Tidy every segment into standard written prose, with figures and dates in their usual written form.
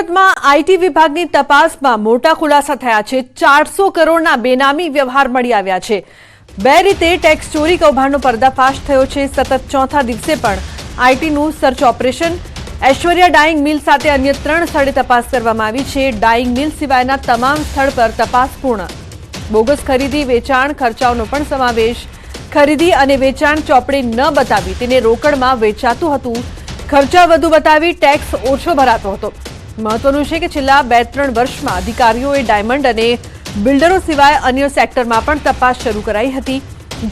સુરતમાં આઈટી વિભાગની તપાસમાં મોટા ખુલાસા થયા છે। 400 કરોડના બેનામી વ્યવહાર મળી આવ્યા છે। બે રીતે ટેક્સ ચોરી કૌભાંડનો પર્દાફાશ થયો છે। સતત ચોથા દિવસે પણ આઈટીનું સર્ચ ઓપરેશન ઐશ્વર્યા ડાઇંગ મિલ સાથે અન્ય 3 સ્થળે તપાસ કરવામાં આવી છે। ડાઇંગ મિલ સિવાયના તમામ સ્થળ પર તપાસ પૂર્ણ। બોગસ ખરીદી વેચાણ ખર્ચાઓનો પણ સમાવેશ। ખરીદી અને વેચાણ ચોપડે ન બતાવી તેને રોકડમાં વેચાતું હતું। ખર્ચા વધુ બતાવી ટેક્સ ઓછો ભરાતો હતો। મહત્વનું છે કે છેલ્લા 2-3 વર્ષમાં અધિકારીઓએ ડાયમંડ અને બિલ્ડરો સિવાય અન્ય સેક્ટરમાં પણ તપાસ શરૂ કરાઈ હતી,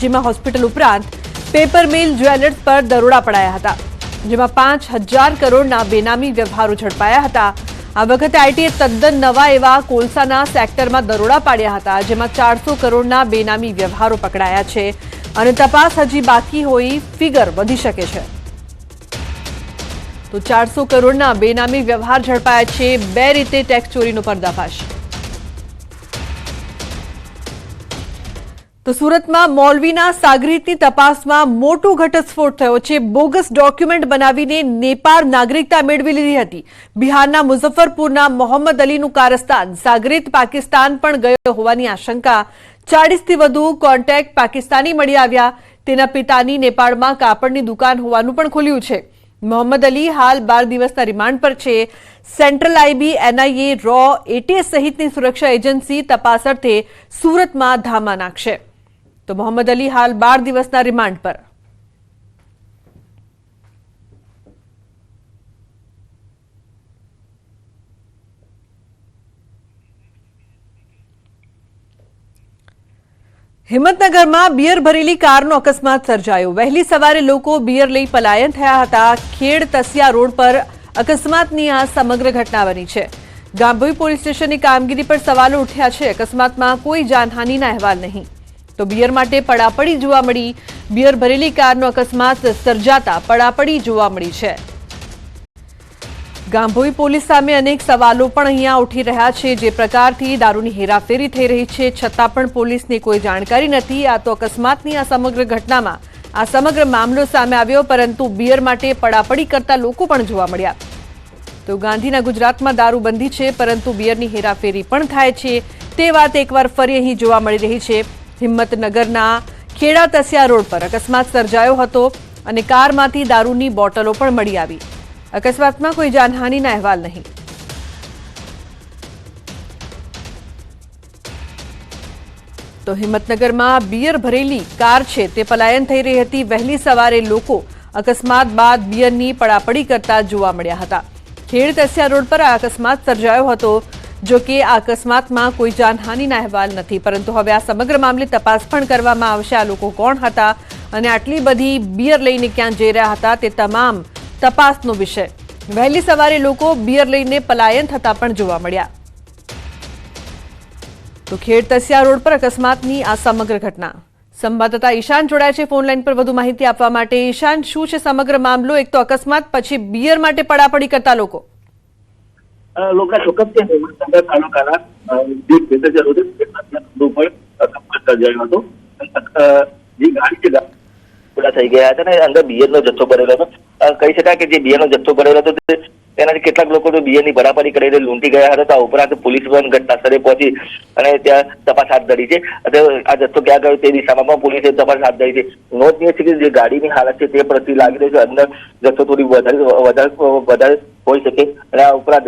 જેમાં હોસ્પિટલ ઉપરાંત પેપર મિલ જ્વેલર્સ પર દરોડા પડાયા હતા, જેમાં 5,000 કરોડના બેનામી વ્યવહારો ઝડપાયા હતા। આ વખતે આઈટીએ તદ્દન નવા એવા કોલસાના સેક્ટરમાં દરોડા પાડ્યા હતા, જેમાં 400 કરોડના બેનામી વ્યવહારો પકડાયા છે અને તપાસ હજી બાકી હોઈ ફિગર વધી શકે છે। તો 400 કરોડના બેનામી વ્યવહાર ઝડપાયા છે। બે રીતે ટેક્સ ચોરીનો પર્દાફાશ। તો સુરતમાં મૌલવીના સાગરીતની તપાસમાં મોટો ઘટસ્ફોટ થયો છે। બોગસ ડોક્યુમેન્ટ બનાવીને નેપાળ નાગરિકતા મેળવી લીધી હતી। બિહારના મુઝફ્ફરપુરના મોહમ્મદ અલીનું કારસ્તાન સાગરીત પાકિસ્તાન પણ ગયો હોવાની આશંકા। 40થી વધુ કોન્ટેક્ટ પાકિસ્તાની મળી આવ્યા। તેના પિતાની નેપાળમાં કાપડની દુકાન હોવાનું પણ ખુલ્યું છે। મોહમ્મદ અલી હાલ 12 દિવસના રિમાન્ડ પર છે। સેન્ટ્રલ આઈબી, એનઆઈએ, રો, એટીએસ સહિતની સુરક્ષા એજન્સી તપાસ અર્થે સુરતમાં ધામા નાખશે। તો મોહમ્મદ અલી હાલ 12 દિવસના રિમાન્ડ પર। હિંમતનગરમાં બિયર ભરેલી કારનો અકસ્માત સર્જાયો। વહેલી સવારે લોકો બિયર લઈ પલાયન થયા હતા। ખેડ તસિયા રોડ પર અકસ્માતની આ સમગ્ર ઘટના બની છે। ગાંભોઈ પોલીસ સ્ટેશનની કામગીરી પર સવાલો ઉઠ્યા છે। અકસ્માતમાં કોઈ જાનહાનિના અહેવાલ નહીં। તો બિયર માટે પડાપડી જોવા મળી। બિયર ભરેલી કારનો અકસ્માત સર્જાતા પડાપડી જોવા મળી છે। ગાંભોઈ પોલીસ સામે અનેક સવાલો પણ અહીંયા ઉઠી રહ્યા છે। જે પ્રકારથી દારૂની હેરાફેરી થઈ રહી છે, છતાં પણ પોલીસને કોઈ જાણકારી નથી। આ તો અકસ્માતની આ સમગ્ર ઘટનામાં આ સમગ્ર મામલો સામે આવ્યો, પરંતુ બિયર માટે પડાપડી કરતા લોકો પણ જોવા મળ્યા। તો ગાંધીના ગુજરાતમાં દારૂબંધી છે, પરંતુ બિયરની હેરાફેરી પણ થાય છે। તે વાત એકવાર ફરી અહીં જોવા મળી રહી છે। હિંમતનગરના ખેડા તસિયા રોડ પર અકસ્માત સર્જાયો હતો અને કારમાંથી દારૂની બોટલો પણ મળી આવી। અકસ્માતમાં કોઈ જાનહાનિના અહેવાલ નહીં। તો હિંમતનગરમાં બિયર ભરેલી કાર છે તે પલાયન થઈ રહી હતી। વહેલી સવારે લોકો અકસ્માત બાદ બિયરની પડાપડી કરતા જોવા મળ્યા હતા। ખેડ તસિયા રોડ પર આ અકસ્માત સર્જાયો હતો। જો કે આ અકસ્માતમાં કોઈ જાનહાનિના અહેવાલ નથી, પરંતુ હવે આ સમગ્ર મામલે તપાસ પણ કરવામાં આવશે। આ લોકો કોણ હતા અને આટલી બધી બિયર લઈને ક્યાં જઈ રહ્યા હતા તે તમામ તપાસનો વિષય। વહેલી સવારે લોકો બિયર લઈને પલાયન થતા પણ જોવા મળ્યા। તો ખેડ તસિયા રોડ પર અકસ્માતની આ સમગ્ર ઘટના। સંવાદદાતા ઈશાન જોડાય છે ફોન લાઈન પર વધુ માહિતી આપવા માટે। ઈશાન, શું છે સમગ્ર મામલો? એક તો અકસ્માત, પછી બિયર માટે પડાપડી કરતા લોકો। ચોક્કસ તાલુકાના જે ગાડી છે થઈ ગયા હતા ને અંદર બિયરનો જથ્થો ભરેલો હતો। કહી શકાય કે જે બિયરનો જથ્થો ભરેલો હતો તેનાથી કેટલાક લોકો તો બિયરની બરાબરી કરીને લૂંટી ગયા હતા। આ ઉપરાંત પોલીસ પણ ઘટના સ્થળે પહોંચી અને ત્યાં તપાસ હાથ ધરી છે। આ જથ્થો ક્યાં ગયો તે દિશામાં પણ પોલીસે તપાસ હાથ ધરી છે। નોંધનીય છે કે જે ગાડીની હાલત છે તે પ્રતિ લાગી રહ્યું છે અંદર જથ્થો થોડી વધારે હોઈ શકે। અને આ ઉપરાંત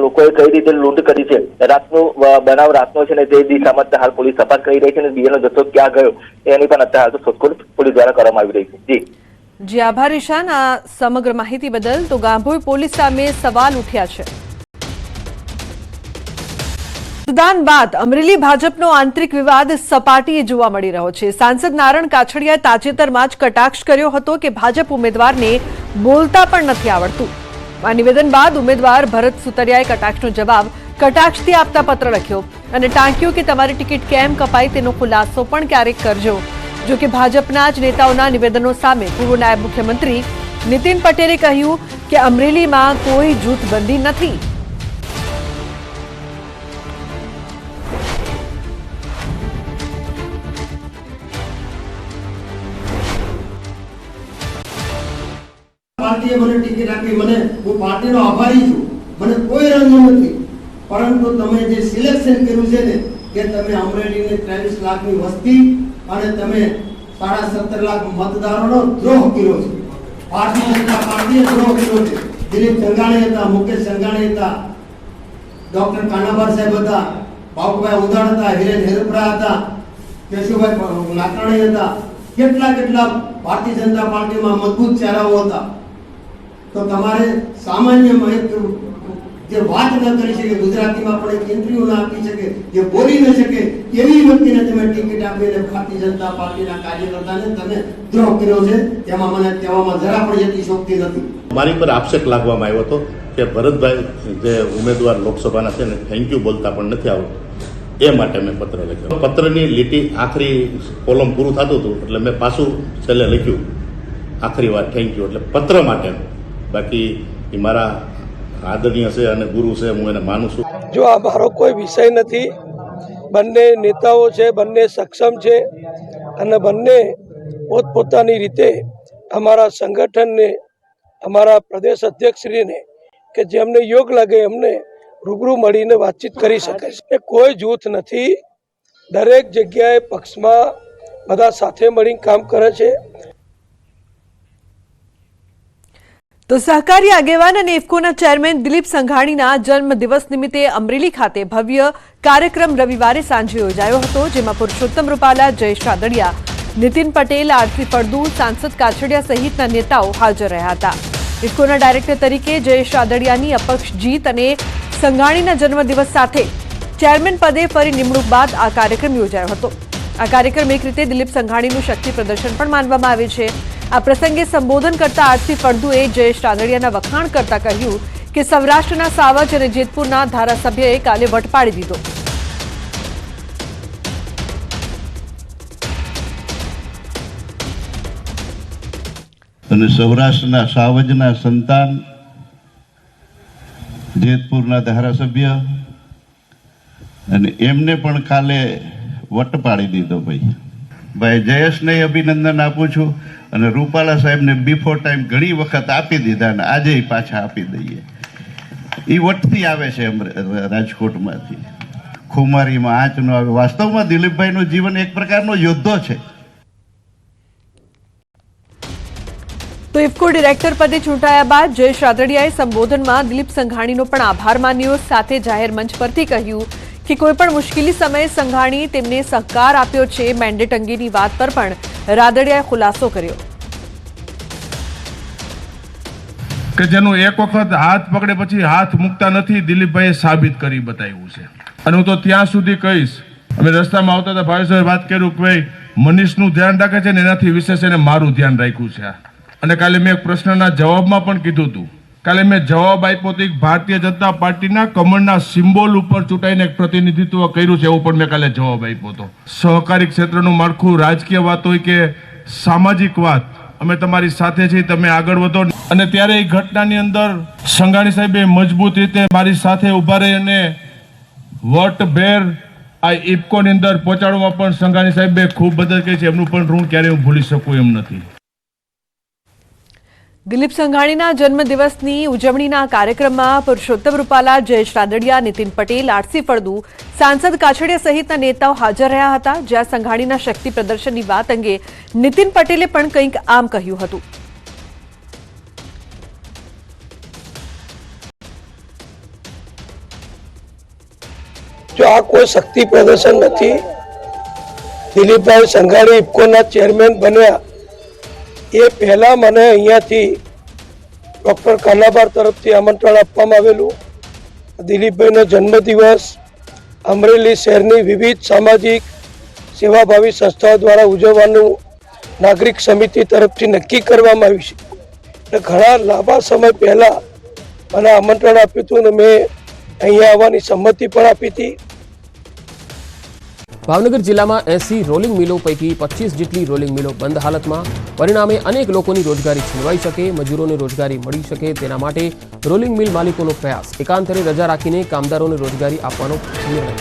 લોકોએ કઈ રીતે લૂંટ કરી છે, રાતનો બનાવ રાતનો છે ને તે દિશામાં હાલ પોલીસ તપાસ કરી રહી છે અને બિયરનો જથ્થો ક્યાં ગયો એની પણ અત્યારે હાલ શોધખોળ પોલીસ દ્વારા કરવામાં આવી રહી છે। જી આભાર ઈશાન આ સમગ્ર માહિતી બદલ। તો ગાંભોઈ પોલીસ સામે સવાલ ઉઠ્યા છે। મતદાન બાદ અમરેલી ભાજપનો આંતરિક વિવાદ સપાટીએ જોવા મળી રહ્યો છે। સાંસદ નારણ કાછડિયાએ તાજેતરમાં જ કટાક્ષ કર્યો હતો કે ભાજપ ઉમેદવારને બોલતા પણ નથી આવડતું। આ નિવેદન બાદ ઉમેદવાર ભરત સુતરિયાએ કટાક્ષનો જવાબ કટાક્ષથી આપતા પત્ર લખ્યો અને ટાંક્યો કે તમારી ટિકિટ કેમ કપાઈ તેનો ખુલાસો પણ ક્યારેક કરજો। જો કે ભાજપના જ નેતાઓના નિવેદનો સામે પૂર્વ નાયબ મુખ્યમંત્રી નીતિન પટેલે કહ્યું કે અમરેલીમાં કોઈ જૂથબંધી નથી। પાર્ટીએ મને ટિકિટ આપી, મને હું પાર્ટીનો આભારી છું। મને કોઈ રંગ નથી, પરંતુ તમે જે સિલેક્શન કર્યું છે ને કે તમે અમરેલીને 23 લાખની વસ્તી અને તમે 17.5 લાખ મતદારોનો દ્રોહ કર્યો છે. ભારતીય જનતા પાર્ટીએ દ્રોહ કર્યો છે. દિલીપ સંઘાણી હતા, મુકેશ સંઘાણી હતા, ડોક્ટર કાનાભાર સાહેબ હતા, બાબુભાઈ ઉદાણ હતા, હિરેન હેરપરા હતા, કેશુભાઈ નાકરાણી હતા, કેટલા ભારતીય જનતા પાર્ટીમાં મજબૂત ચહેરાઓ હતા. તો તમારે સામાન્ય જે વાત ન કરી શકે, ગુજરાતીમાં પણ એક ઇન્ટરવ્યુ ના આપી શકે, જે બોલી ન શકે એવી વ્યક્તિને તમે ટિકિટ આપીને ભારતીય જનતા પાર્ટીના કાર્યકર્તાને તમે દ્રોહ કર્યો છે. તેમાં મને કહેવામાં જરા પણ યતિશોક્તિ નથી. મારી પર આક્ષેપ લાગવામાં આવ્યો હતો કે ભરતભાઈ જે ઉમેદવાર લોકસભાના છે ને થેન્ક યુ બોલતા પણ નથી આવડતું, એ માટે મેં પત્ર લખ્યો. પત્રની લીટી આખરી કોલમ પૂરું થતું હતું એટલે મેં પાછું છેલ્લે લખ્યું આખરી વાર થેન્ક યુ, એટલે પત્ર માટે. બાકી એ મારા આદરણીય છે અને ગુરુ છે, હું એને માનું છું. જો આ મારો કોઈ વિષય નથી, બંને નેતાઓ છે, બંને સક્ષમ છે અને બંને પોતપોતાની રીતે અમારા સંગઠનને, અમારા પ્રદેશ અધ્યક્ષશ્રીને કે જેમને યોગ લાગે એમને રૂબરૂ મળીને વાતચીત કરી શકે છે. કોઈ જૂથ નથી, દરેક જગ્યાએ પક્ષમાં બધા સાથે મળીને કામ કરે છે. તો સહકારી આગેવાન અને ઇફકોના ચેરમેન દિલીપ સંઘાણીના જન્મદિવસ નિમિત્તે અમરેલી ખાતે ભવ્ય કાર્યક્રમ રવિવારે સાંજે યોજાયો હતો, જેમાં પુરુષોત્તમ રૂપાલા, જયેશ રાદડિયા, નીતિન પટેલ, આરસી ફળદુ, સાંસદ કાછડિયા સહિતના નેતાઓ હાજર રહ્યા હતા. ઇફકોના ડાયરેક્ટર તરીકે જયેશ રાદડિયાની અપક્ષ જીત અને સંઘાણીના જન્મદિવસ સાથે ચેરમેન પદે ફરી નિમણૂક બાદ આ કાર્યક્રમ યોજાયો હતો. આ કાર્યક્રમ એક રીતે દિલીપ સંઘાણીનું શક્તિ પ્રદર્શન પણ માનવામાં આવે છે. આ પ્રસંગે સંબોધન કરતા આરસી ફળદુએ જયેશ રાદડિયાના વખાણ કરતા કહ્યું કે સૌરાષ્ટ્રના સાવજ અને જેતપુરના ધારાસભ્યએ કાલે વટ પાડી દીધો. અને સૌરાષ્ટ્રના સાવજના સંતાન, જેતપુરના ધારાસભ્ય, અને એમને પણ કાલે વટ પાડી દીધો. ભાઈ જયેશને અભિનંદન આપું છું અને રૂપાલા સાહેબને બિફોર ટાઈમ ઘણી વખત આપી દીધા અને આજે પાછા આપી દઈએ. એ વટથી આવે છે રાજકોટમાંથી, ખુમારીમાં આંચ ન આવે. વાસ્તવમાં દિલીપભાઈનું જીવન એક પ્રકારનો યોદ્ધો છે. તો ઇફકો ડિરેક્ટર પદે ચૂંટાયા બાદ જયેશ રાદડિયાએ સંબોધનમાં દિલીપ સંઘાણીનો પણ આભાર માન્યો. સાથે જાહેર મંચ પરથી કહ્યું કે કોઈપણ મુશ્કેલી સમયે સંઘાણીએ તેમને સહકાર આપ્યો છે. મેન્ડેટ અંગેની વાત પર પણ રાદડિયાએ ખુલાસો કર્યો કે જેનો એક વખત હાથ પકડે પછી હાથ મૂકતા નથી, દિલીપભાઈએ સાબિત કરી બતાવ્યું છે. અને હું તો ત્યાં સુધી કહીશ, અમે રસ્તામાં આવતા હતા, ભાવેશભાઈ વાત કર્યું કે ભાઈ મનીષનું ધ્યાન રાખે છે ને એનાથી વિશેષ એને મારું ધ્યાન રાખ્યું છે. અને કાલે મેં એક પ્રશ્નના જવાબમાં પણ કીધું હતું, કાલે મેં જવાબ આપ્યો હતો ભારતીય જનતા પાર્ટીના કમળના સિમ્બોલ ઉપર ચૂંટાઈને એક પ્રતિનિધિત્વ કર્યું છે, એવું પણ મેં કાલે જવાબ આપ્યો હતો. સહકારી ક્ષેત્રનું માળખું, રાજકીય વાત હોય કે સામાજિક વાત, અમે તમારી સાથે છીએ, તમે આગળ વધો. અને ત્યારે એ ઘટનાની અંદર સંઘાણી સાહેબે મજબૂત રીતે મારી સાથે ઉભા રહી અને વટ ભેર આ ઇફકોની અંદર પહોંચાડવામાં પણ સંઘાણી સાહેબે ખૂબ મદદ કરી છે. એમનું પણ ઋણ ક્યારેય હું ભૂલી શકું એમ નથી. દિલીપ સંઘાણીના જન્મદિવસની ઉજવણીના કાર્યક્રમમાં પુરુષોત્તમ રૂપાલા, જયેશ રાદડિયા, નીતિન પટેલ, આરસી ફળદુ, સાંસદ કાછડિયા સહિતના નેતાઓ હાજર રહ્યા હતા. જ્યાં સંઘાણીના શક્તિ પ્રદર્શનની વાત અંગે નીતિન પટેલે પણ કંઈક આમ કહ્યું હતું. જો આ કોઈ શક્તિ પ્રદર્શન નથી. દિલીપભાઈ સંઘાણી ઇફકોના ચેરમેન બન્યા એ પહેલા મને અહીંયાથી ડૉક્ટર કાનાબાર તરફથી આમંત્રણ આપવામાં આવેલું. દિલીપભાઈનો જન્મદિવસ અમરેલી શહેરની વિવિધ સામાજિક સેવાભાવી સંસ્થાઓ દ્વારા ઉજવવાનું નાગરિક સમિતિ તરફથી નક્કી કરવામાં આવ્યું છે. એટલે ઘણા લાંબા સમય પહેલાં મને આમંત્રણ આપ્યું હતું અને મેં અહીંયા આવવાની સંમતિ પણ આપી હતી. ભાવનગર જિલ્લામાં 80 રોલિંગ મિલો પૈકી 25 જેટલી રોલિંગ મિલો બંધ હાલતમાં. પરિણામે અનેક લોકોની રોજગારી છીનવાઈ શકે, મજૂરોને રોજગારી મળી શકે તેના માટે રોલિંગ મિલ માલિકોનો પ્રયાસ. એકાંતરે રજા રાખીને કામદારોને રોજગારી આપવાનો નિર્ણય.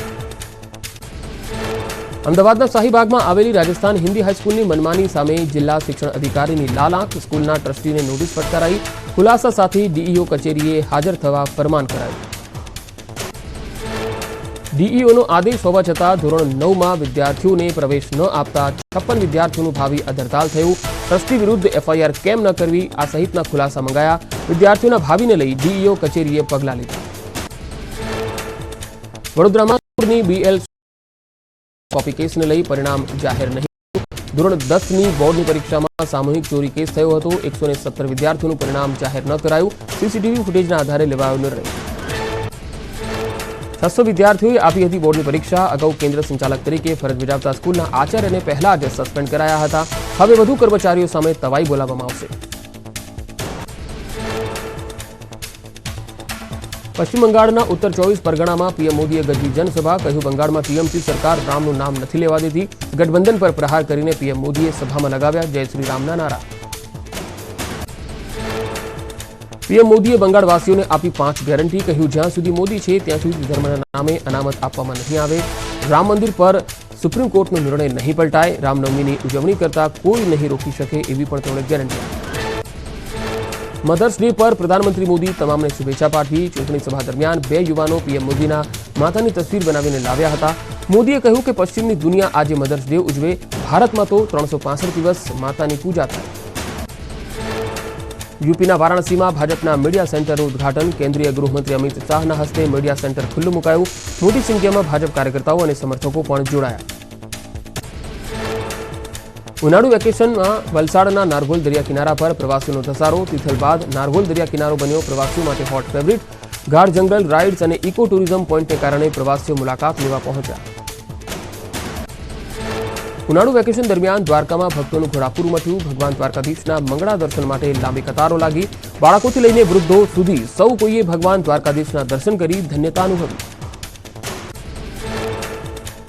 અમદાવાદના શાહીબાગમાં આવેલી રાજસ્થાન હિન્દી હાઈસ્કૂલની મનમાની સામે જિલ્લા શિક્ષણ અધિકારીની લાલાંક, સ્કૂલના ટ્રસ્ટીને નોટિસ ફટકારાઈ, ખુલાસા સાથે ડીઈઓ કચેરીએ હાજર થવા ફરમાન કરાયું. ડીઈઓનો આદેશ હોવા છતાં ધોરણ 9માં વિદ્યાર્થીઓને પ્રવેશ ન આપતા 56 વિદ્યાર્થીઓનું ભાવિ અધરતાલ થયું. ટ્રસ્ટી વિરુદ્ધ એફઆઈઆર કેમ ન કરવી, આ સહિતના ખુલાસા મંગાયા. વિદ્યાર્થીઓના ભાવિને લઈ ડીઈઓ કચેરીએ પગલાં લીધા. વડોદરામાં સ્કૂલની બીએલ કોપી કેસને લઈ પરિણામ જાહેર નહીં. ધોરણ 10ની બોર્ડની પરીક્ષામાં સામૂહિક ચોરી કેસ થયો હતો. 117 વિદ્યાર્થીઓનું પરિણામ જાહેર ન કરાયું. સીસીટીવી ફૂટેજના આધારે લેવાયો નિર્ણય. 600 વિદ્યાર્થીઓએ આપી હતી બોર્ડની પરીક્ષા. અગાઉ કેન્દ્ર સંચાલક તરીકે ફરજ બજાવતા સ્કૂલના આચાર્યને પહેલા જ સસ્પેન્ડ કરાયા હતા. હવે વધુ કર્મચારીઓ સામે તવાઈ બોલાવવામાં આવશે. પશ્ચિમ બંગાળના ઉત્તર 24 પરગણામાં પીએમ મોદીએ ગજવી જનસભા. કહ્યું, બંગાળમાં ટીએમસી સરકાર રામનું નામ નથી લેવા દેતી. ગઠબંધન પર પ્રહાર કરીને પીએમ મોદીએ સભામાં લગાવ્યા જય શ્રી રામના નારા. પીએમ મોદીએ બંગાળવાસીઓને આપી 5 ગેરંટી. કહ્યું, જ્યાં સુધી મોદી છે ત્યાં સુધી ધર્મના નામે અનામત આપવામાં નહીં આવે. રામ મંદિર પર સુપ્રીમ કોર્ટનો નિર્ણય નહીં પલટાય. રામનવમીની ઉજવણી કરતા કોઈ નહીં રોકી શકે, એવી પણ તેમણે ગેરંટી આપી. મધર્સ ડે પર પ્રધાનમંત્રી મોદી તમામને શુભેચ્છા પાઠવી. ચૂંટણી સભા દરમિયાન 2 યુવાનો પીએમ મોદીના માતાની તસવીર બનાવીને લાવ્યા હતા. મોદીએ કહ્યું કે પશ્ચિમની દુનિયા આજે મધર્સ ડે ઉજવે, ભારતમાં તો 365 દિવસ માતાની પૂજા થાય. યુપીના વારાણસીમાં ભાજપના મીડિયા સેન્ટરનું ઉદ્ઘાટન. કેન્દ્રીય ગૃહમંત્રી અમિત શાહના હસ્તે મીડિયા સેન્ટર ખુલ્લું મુકાયું. મોટી સંખ્યામાં ભાજપ કાર્યકર્તાઓ અને સમર્થકો પણ જોડાયા. ઉનાળુ વેકેશનમાં વલસાડના નારગોલ દરિયા કિનારા પર પ્રવાસીઓનો ધસારો. તિથલ બાદ નારગોલ દરિયા કિનારો બન્યો પ્રવાસીઓ માટે હોટ ફેવરિટ. ગાઢ જંગલ, રાઇડ્સ અને ઇકો ટુરિઝમ પોઈન્ટને કારણે પ્રવાસીઓ મુલાકાત લેવા પહોંચ્યા. ઉનાળુ વેકેશન દરમિયાન દ્વારકામાં ભક્તોનું ઘોડાપૂર મચ્યું. ભગવાન દ્વારકાધીશના મંગળા દર્શન માટે લાંબી કતારો લાગી. બાળકોથી લઈને વૃદ્ધો સુધી સૌ કોઈએ ભગવાન દ્વારકાધીશના દર્શન કરી ધન્યતા અનુભવી.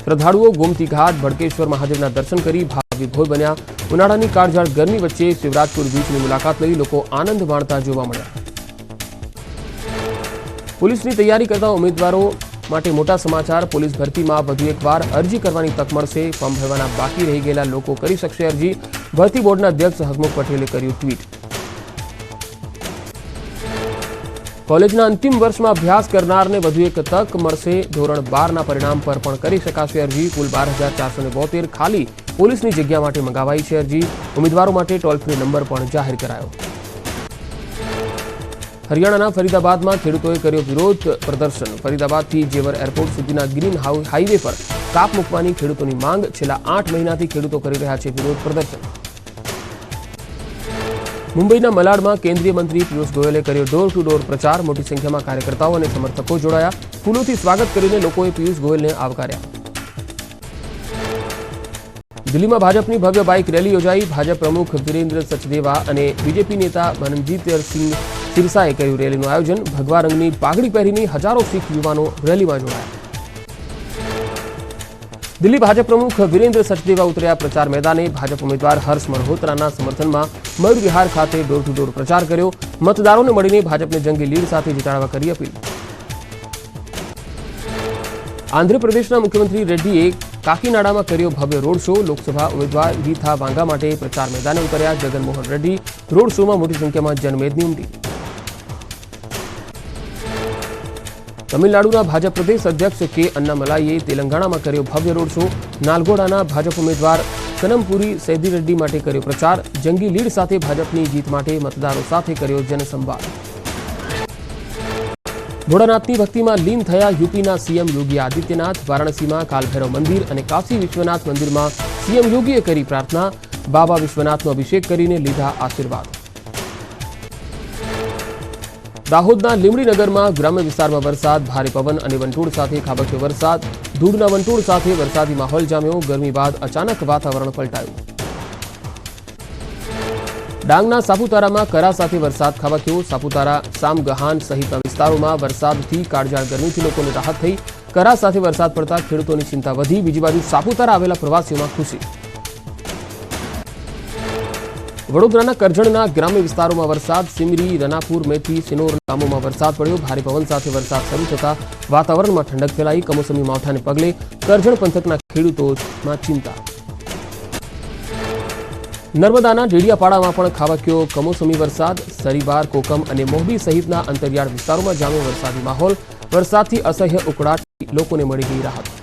શ્રદ્ધાળુઓ ગોમતી ઘાટ, ભડકેશ્વર મહાદેવના દર્શન કરી ભાવવિભોર બન્યા. ઉનાળાની કાળઝાળ ગરમી વચ્ચે શિવરાજપુર બીચની મુલાકાત લઈ લોકો આનંદ માણતા જોવા મળ્યા. પોલીસની તૈયારી કરતા ઉમેદવારો માટે મોટા સમાચાર. પોલીસ ભરતીમાં વધુ એકવાર અરજી કરવાની તક મળશે. ફોર્મ ભરવાના બાકી રહી ગયેલા લોકો કરી શકશે અરજી. ભરતી બોર્ડના અધ્યક્ષ હસમુખ પટેલે કર્યું ટ્વીટ. કોલેજના અંતિમ વર્ષમાં અભ્યાસ કરનારને વધુ એક તક મળશે. ધોરણ 12ના પરિણામ પર પણ કરી શકાશે અરજી. કુલ 12,472 ખાલી પોલીસની જગ્યા માટે મંગાવાઈ છે અરજી. ઉમેદવારો માટે ટોલ ફ્રી નંબર પણ જાહેર કરાયો. હરિયાણાના ફરીદાબાદમાં ખેડૂતોએ કર્યો વિરોધ પ્રદર્શન. ફરીદાબાદથી જેવર એરપોર્ટ સુધીના ગ્રીન હાઈવે પર કાપ મૂકવાની ખેડૂતોની માંગ. છેલ્લા 8 મહિનાથી ખેડૂતો કરી રહ્યા છે વિરોધ પ્રદર્શન. મુંબઈના મલાડમાં કેન્દ્રીય મંત્રી પિયુષ ગોયલે કર્યો ડોર ટુ ડોર પ્રચાર. મોટી સંખ્યામાં કાર્યકર્તાઓ અને સમર્થકો જોડાયા. ફૂલોથી સ્વાગત કરીને લોકોએ પિયુષ ગોયલને આવકાર્યા. દિલ્હીમાં ભાજપની ભવ્ય બાઇક રેલી યોજાઈ. ભાજપ પ્રમુખ વિરેન્દ્ર સચદેવા અને બીજેપી નેતા મનજીતસિંહ સિરસાએ કર્યું રેલીનું આયોજન. ભગવા રંગની પાઘડી પહેરીને હજારો શીખ યુવાનો રેલીમાં જોડાયા. દિલ્હી ભાજપ પ્રમુખ વિરેન્દ્ર સચદેવા ઉતર્યા પ્રચાર મેદાને. ભાજપ ઉમેદવાર હર્ષ મલ્હોત્રાના સમર્થનમાં મયુર વિહાર ખાતે ડોર ટુ ડોર પ્રચાર કર્યો. મતદારોને મળીને ભાજપને જંગી લીડ સાથે જીતાડવા કરી અપીલ. આંધ્રપ્રદેશના મુખ્યમંત્રી રેડ્ડીએ કાકીનાડામાં કર્યો ભવ્ય રોડ શો. લોકસભા ઉમેદવાર ગીથા વાંગા માટે પ્રચાર મેદાને ઉતર્યા જગનમોહન રેડ્ડી. રોડ શોમાં મોટી સંખ્યામાં જનમેદની ઉમટી. તમિલનાડુના ભાજપ પ્રદેશ અધ્યક્ષ કે અન્નામલાઈએ તેલંગાણામાં કર્યો ભવ્ય રોડ શો. નાલગોડાના ભાજપ ઉમેદવાર કનમપુરી સૈદી રેડ્ડી માટે કર્યો પ્રચાર. જંગી લીડ સાથે ભાજપની જીત માટે મતદારો સાથે કર્યો જનસંવાદ. ભોળાનાથની ભક્તિમાં લીન થયા યુપીના સીએમ યોગી આદિત્યનાથ. વારાણસીમાં કાલભૈરવ મંદિર અને કાશી વિશ્વનાથ મંદિરમાં સીએમ યોગીએ કરી પ્રાર્થના. બાબા વિશ્વનાથનો અભિષેક કરીને લીધા આશીર્વાદ. દાહોદના લીમડીનગરમાં ગ્રામ્ય વિસ્તારમાં વરસાદ. ભારે પવન અને વંટોળ સાથે ખાબક્યો વરસાદ. ધૂળના વંટોળ સાથે વરસાદી માહોલ જામ્યો. ગરમી બાદ અચાનક વાતાવરણ પલટાયું. ડાંગના સાપુતારામાં કરા સાથે વરસાદ ખાબક્યો. સાપુતારા, સામગહાન સહિતના વિસ્તારોમાં વરસાદથી કાળઝાળ ગરમીથી લોકોને રાહત થઈ. કરા સાથે વરસાદ પડતા ખેડૂતોની ચિંતા વધી. બીજી બાજુ સાપુતારા આવેલા પ્રવાસીઓમાં ખુશી. વડોદરાના કરજણના ગ્રામ્ય વિસ્તારોમાં વરસાદ. સિમરી, રનાપુર, મેથી, સિનોર ગામોમાં વરસાદ પડ્યો. ભારે પવન સાથે વરસાદ શરૂ થતા વાતાવરણમાં ઠંડક ફેલાઈ. કમોસમી માવઠાને પગલે કરજણ પંથકના ખેડૂતોમાં ચિંતા. નર્મદાના ડેડિયાપાડામાં પણ ખાબક્યો કમોસમી વરસાદ. સરીબાર, કોકમ અને મોરબી સહિતના અંતરિયાળ વિસ્તારોમાં જામ્યો વરસાદી માહોલ. વરસાદથી અસહ્ય ઉકળાટથી લોકોને મળી ગઈ રાહત.